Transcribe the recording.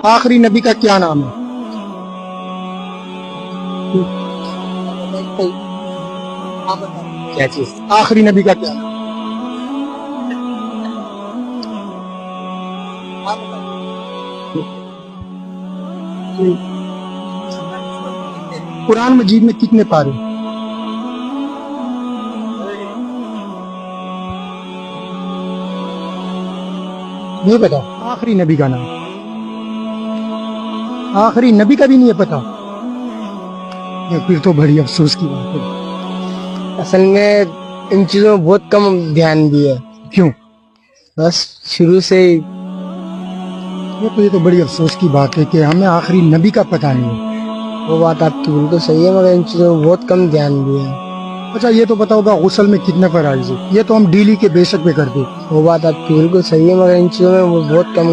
آخری نبی کا کیا نام ہے؟ کیا چیز؟ آخری نبی کا کیا نام ہے؟ قرآن مجید میں کتنے پارے؟ نہیں پتا آخری نبی کا نام؟ آخری نبی کا بھی نہیں ہے پتا؟ یہ پھر تو بڑی افسوس کی بات ہے. اصل میں ان چیزوں میں بہت کم دھیان دیا. کیوں؟ بس شروع سے ہی. یہ تو بڑی افسوس کی بات ہے کہ ہمیں آخری نبی کا پتہ نہیں ہے. وہ بات آپ کی بالکل صحیح ہے مگر ان چیزوں میں بہت کم دھیان دیا. اچھا یہ تو پتا ہوگا غسل میں کتنے فرائض ہے؟ یہ تو ہم ڈیلی کے بیسک پہ کرتے. وہ بات آپ کی بالکل صحیح ہے مگر ان چیزوں میں وہ بہت کم